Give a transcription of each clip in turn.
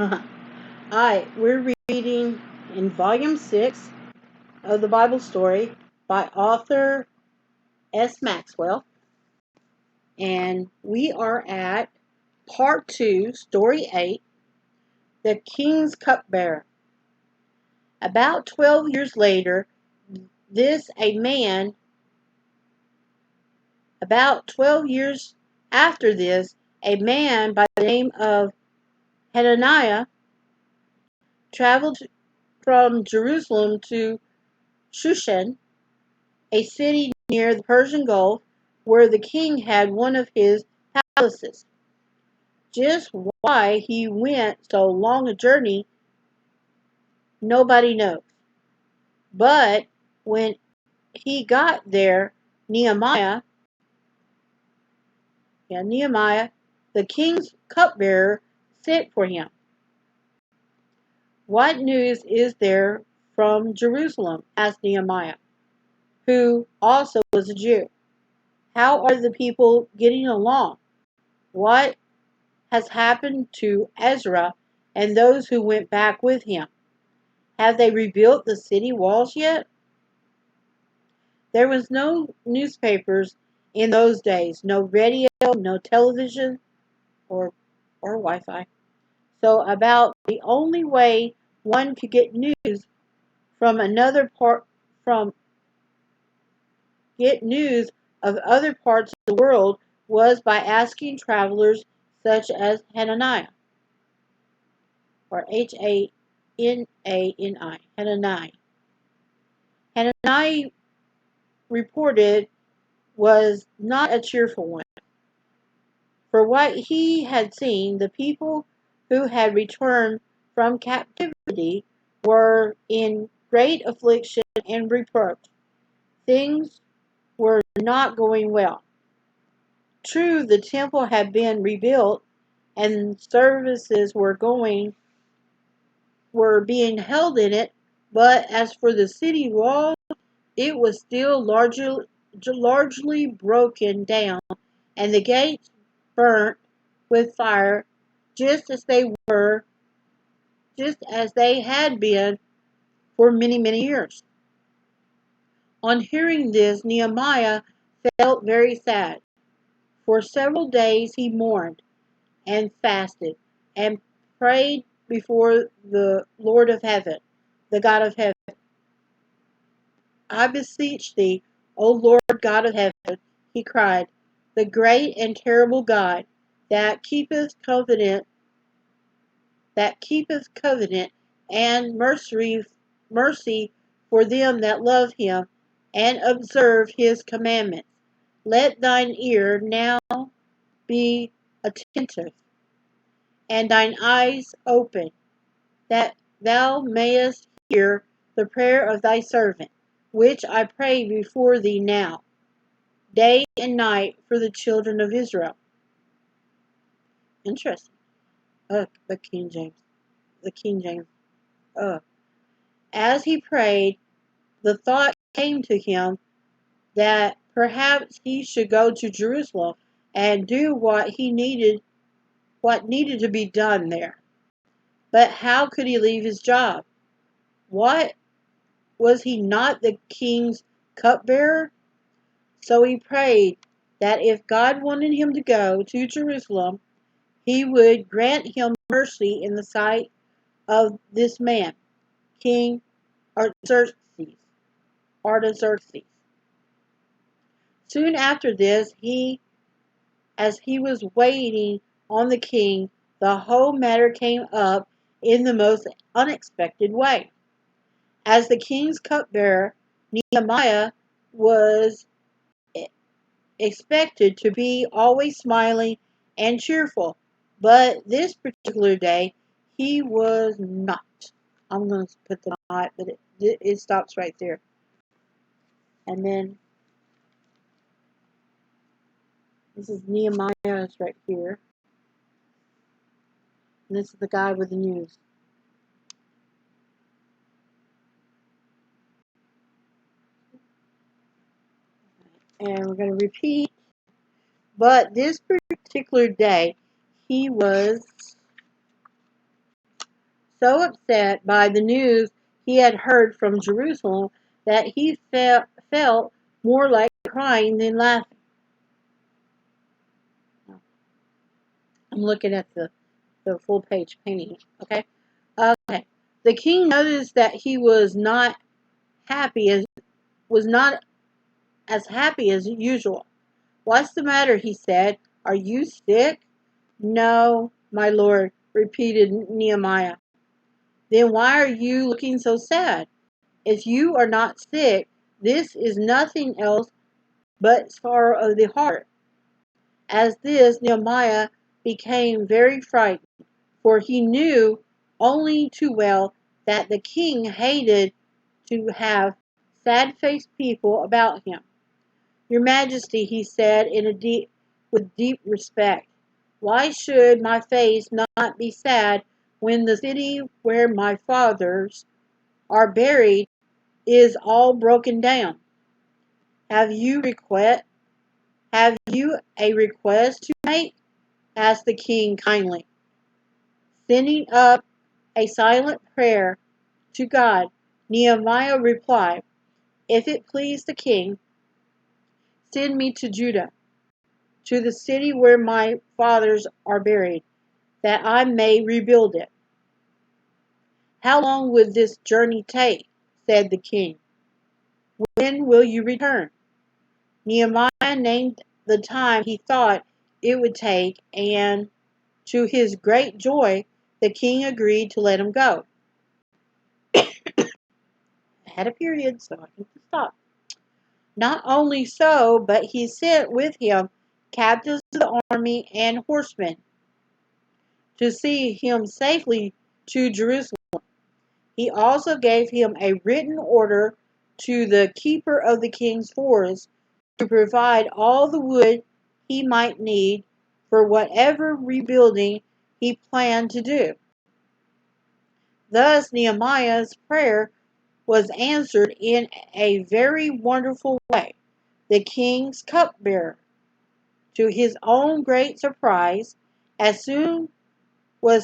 Alright, we're reading in Volume 6 of the Bible story by Arthur S Maxwell. And we are at Part 2, Story 8, The King's Cupbearer. About 12 years later, about 12 years after this, a man by the name of Hananiah traveled from Jerusalem to Shushan, a city near the Persian Gulf, where the king had one of his palaces. Just why he went so long a journey, nobody knows. But when he got there, Nehemiah, the king's cupbearer, sent for him. "What news is there from Jerusalem?" asked Nehemiah, who also was a Jew. "How are the people getting along? What has happened to Ezra and those who went back with him? Have they rebuilt the city walls yet?" There was no newspapers in those days, no radio, no television, or Wi-Fi. So about the only way one could get news from news of other parts of the world was by asking travelers such as Hananiah, or Hanani. Hanani reported was not a cheerful one. For what he had seen, the people who had returned from captivity were in great affliction and reproach. Things were not going well. True, the temple had been rebuilt and services were being held in it, but as for the city wall, it was still largely broken down, and the gates burnt with fire, just as they had been for many, many years. On hearing this, Nehemiah felt very sad. For several days he mourned and fasted and prayed before the Lord of heaven, the God of heaven. "I beseech thee, O Lord God of heaven," he cried, "the great and terrible God that keepeth covenant and mercy for them that love him and observe his commandments. Let thine ear now be attentive, and thine eyes open, that thou mayest hear the prayer of thy servant, which I pray before thee now, day and night, for the children of Israel." Interesting. The King James. The King James. As he prayed, the thought came to him that perhaps he should go to Jerusalem and do what needed to be done there. But how could he leave his job? What, was he not the king's cupbearer? So he prayed that if God wanted him to go to Jerusalem, he would grant him mercy in the sight of this man, King Artaxerxes. Soon after this, as he was waiting on the king, the whole matter came up in the most unexpected way. As the king's cupbearer, Nehemiah was expected to be always smiling and cheerful, but this particular day he was not. I'm going to put the not, but it stops right there. And then this is Nehemiah's right here. And this is the guy with the news. And we're going to repeat. But this particular day, he was so upset by the news he had heard from Jerusalem that he felt more like crying than laughing. I'm looking at the full page painting. Okay. Okay. The king noticed that he happy as was not as happy as usual. "What's the matter?" he said. "Are you sick?" "No, my lord," repeated Nehemiah. "Then why are you looking so sad? If you are not sick, this is nothing else but sorrow of the heart." At this, Nehemiah became very frightened, for he knew only too well that the king hated to have sad-faced people about him. "Your Majesty," he said with deep respect, "why should my face not be sad when the city where my fathers are buried is all broken down? Have you a request to make?" asked the king kindly. Sending up a silent prayer to God, Nehemiah replied, "If it please the king, send me to Judah, to the city where my fathers are buried, that I may rebuild it." "How long would this journey take?" said the king. "When will you return?" Nehemiah named the time he thought it would take, and to his great joy, the king agreed to let him go. I had a period, so I can stop. Not only so, but he sent with him captains of the army and horsemen to see him safely to Jerusalem. He also gave him a written order to the keeper of the king's forest to provide all the wood he might need for whatever rebuilding he planned to do. Thus, Nehemiah's prayer was answered in a very wonderful way. The king's cupbearer, to his own great surprise, was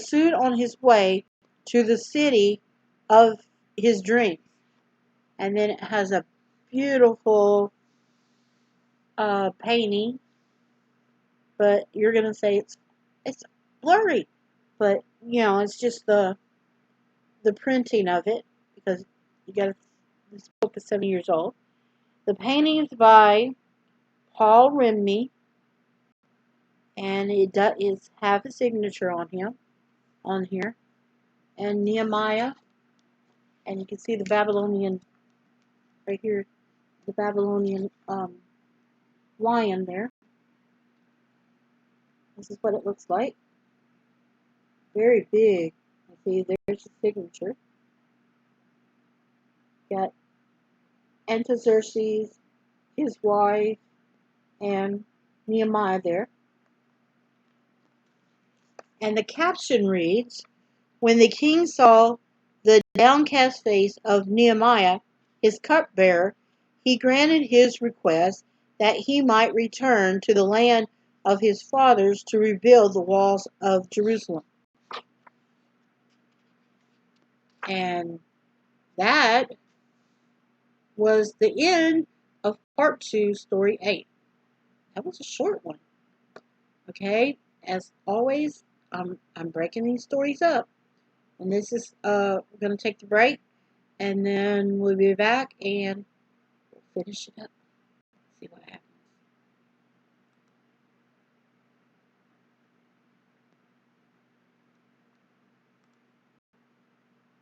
soon on his way to the city of his dreams. And then it has a beautiful painting, but you're gonna say it's blurry, but it's just the printing of it, because this book is 7 years old. The painting is by Paul Rimney, and it does have a signature on here, and Nehemiah, and you can see the Babylonian right here, the Babylonian lion there. This is what it looks like. Very big. See, there's the signature. Got Artaxerxes, his wife, and Nehemiah there. And the caption reads, "When the king saw the downcast face of Nehemiah, his cupbearer, he granted his request that he might return to the land of his fathers to rebuild the walls of Jerusalem." And that was the end of part 2, story 8. That was a short one. Okay, as always, I'm breaking these stories up. And this is we're gonna take the break, and then we'll be back and we'll finish it up. See what happens.